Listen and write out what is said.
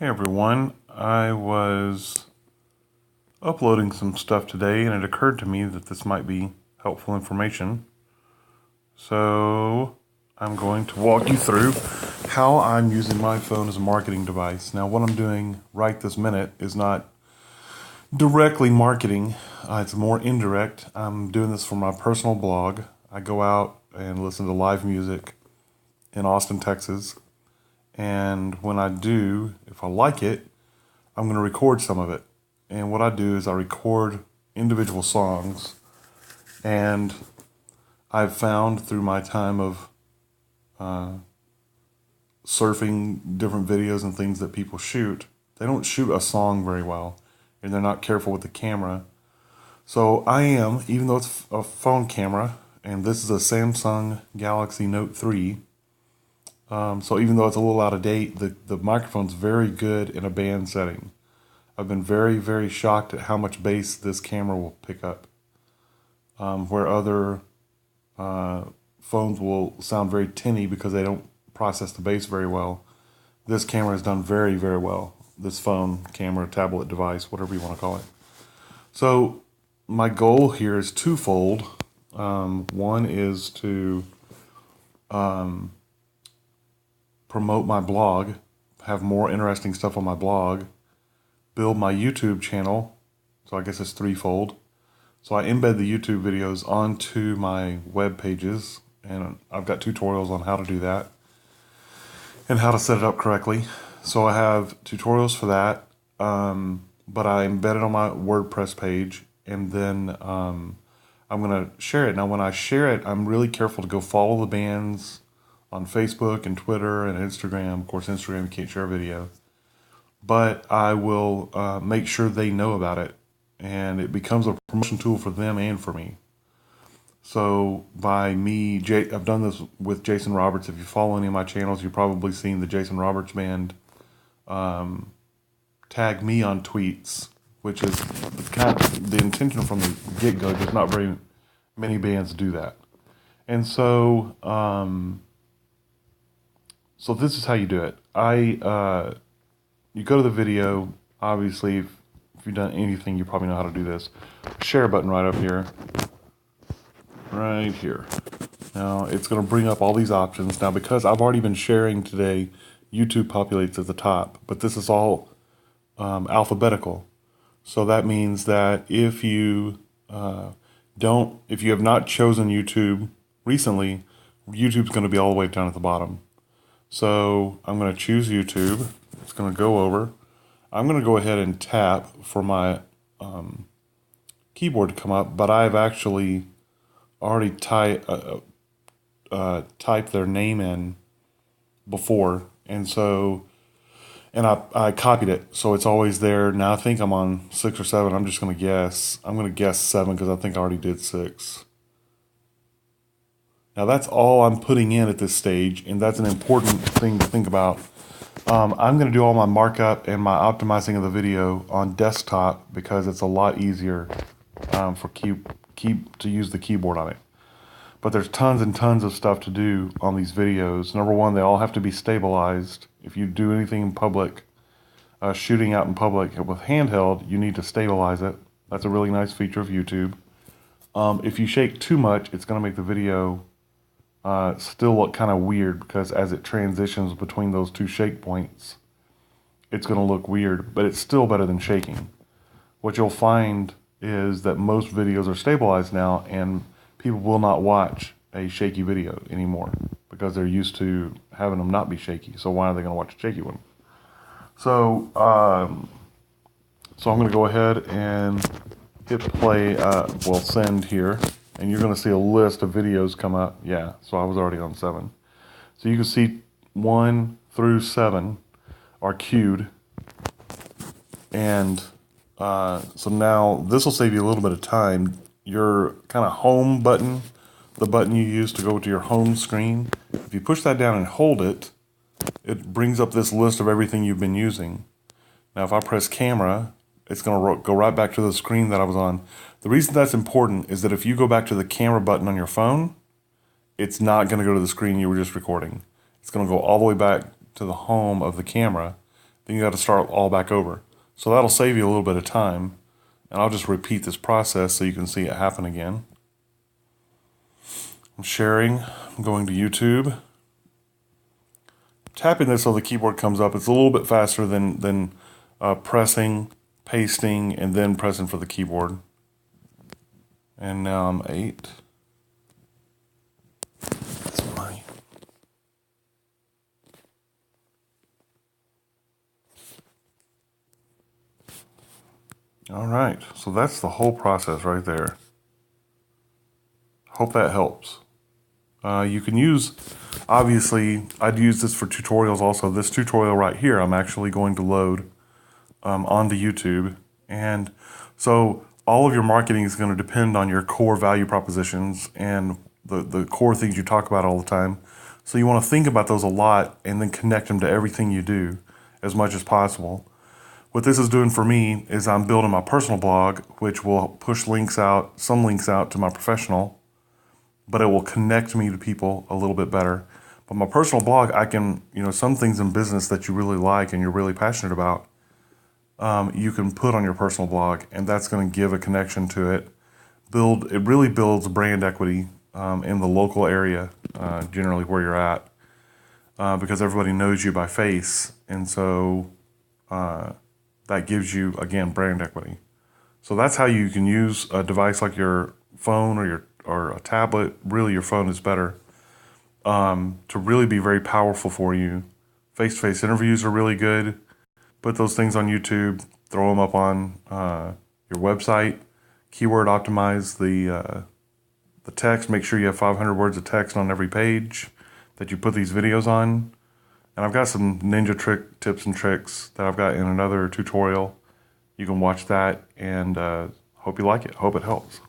Hey everyone, I was uploading some stuff today and it occurred to me that this might be helpful information. So I'm going to walk you through how I'm using my phone as a marketing device. Now what I'm doing right this minute is not directly marketing, it's more indirect. I'm doing this for my personal blog. I go out and listen to live music in Austin, Texas. And when I do, if I like it, I'm going to record some of it. And what I do is I record individual songs. And I've found through my time of surfing different videos and things that people shoot, they don't shoot a song very well. And they're not careful with the camera. So I am, even though it's a phone camera, and this is a Samsung Galaxy Note 3, so even though it's a little out of date, the microphone's very good in a band setting. I've been very, very shocked at how much bass this camera will pick up. Where other phones will sound very tinny because they don't process the bass very well. This camera has done very, very well. This phone, camera, tablet device, whatever you want to call it. So my goal here is twofold. One is to promote my blog, have more interesting stuff on my blog, build my YouTube channel, so I guess it's threefold. So I embed the YouTube videos onto my web pages, and I've got tutorials on how to do that and how to set it up correctly. So I have tutorials for that, but I embed it on my WordPress page, and then I'm going to share it. Now when I share it, I'm really careful to go follow the bands on Facebook and Twitter and Instagram. Of course, Instagram you can't share a video. But I will make sure they know about it. And it becomes a promotion tool for them and for me. So by me, I've done this with Jason Roberts. If you follow any of my channels, you've probably seen the Jason Roberts Band tag me on tweets, which is kind of the intention from the get-go. There's not very many bands do that. And so... So this is how you do it. You go to the video. Obviously, if you've done anything, you probably know how to do this. Share button right up here. Right here. Now, it's going to bring up all these options. Now, because I've already been sharing today, YouTube populates at the top. But this is all alphabetical. So that means that if you if you have not chosen YouTube recently, YouTube's going to be all the way down at the bottom. So I'm going to choose YouTube. It's going to go over. I'm going to go ahead and tap for my keyboard to come up, but I've actually already typed their name in before, and I copied it, so it's always there. Now I think I'm on 6 or 7. I'm just going to guess. I'm going to guess 7 because I think I already did 6. Now that's all I'm putting in at this stage, and that's an important thing to think about. I'm going to do all my markup and my optimizing of the video on desktop because it's a lot easier to use the keyboard on it. But there's tons and tons of stuff to do on these videos. Number one, they all have to be stabilized. If you do anything in public, shooting out in public with handheld, you need to stabilize it. That's a really nice feature of YouTube. If you shake too much, it's going to make the video still look kind of weird because as it transitions between those two shake points, it's going to look weird, but it's still better than shaking. What you'll find is that most videos are stabilized now, and people will not watch a shaky video anymore because they're used to having them not be shaky. So why are they going to watch a shaky one? So I'm going to go ahead and hit play, send here. And you're going to see a list of videos come up. Yeah, so I was already on 7. So you can see 1 through 7 are queued. And so now this will save you a little bit of time. Your kind of home button, the button you use to go to your home screen, if you push that down and hold it, it brings up this list of everything you've been using. Now if I press camera, it's going to go right back to the screen that I was on. The reason that's important is that if you go back to the camera button on your phone, it's not going to go to the screen you were just recording. It's going to go all the way back to the home of the camera. then you got to start all back over. So that'll save you a little bit of time. And I'll just repeat this process so you can see it happen again. I'm sharing, I'm going to YouTube. Tapping this so the keyboard comes up. It's a little bit faster than pressing, pasting, and then pressing for the keyboard. And now I'm 8. That's my... All right, so that's the whole process right there. Hope that helps. You can use, obviously, I'd use this for tutorials also. This tutorial right here, I'm actually going to load onto YouTube. And so all of your marketing is going to depend on your core value propositions and the core things you talk about all the time. So you want to think about those a lot and then connect them to everything you do as much as possible. What this is doing for me is I'm building my personal blog, which will push links out, some links out to my professional, but it will connect me to people a little bit better. But my personal blog, I can, some things in business that you really like and you're really passionate about, you can put on your personal blog, and that's going to give a connection to it. It really builds brand equity in the local area, generally where you're at, because everybody knows you by face, and so that gives you, again, brand equity. So that's how you can use a device like your phone or a tablet. Really, your phone is better to really be very powerful for you. Face-to-face interviews are really good. Put those things on YouTube. Throw them up on your website. Keyword optimize the text. Make sure you have 500 words of text on every page that you put these videos on. And I've got some ninja tips and tricks that I've got in another tutorial. You can watch that, and hope you like it. Hope it helps.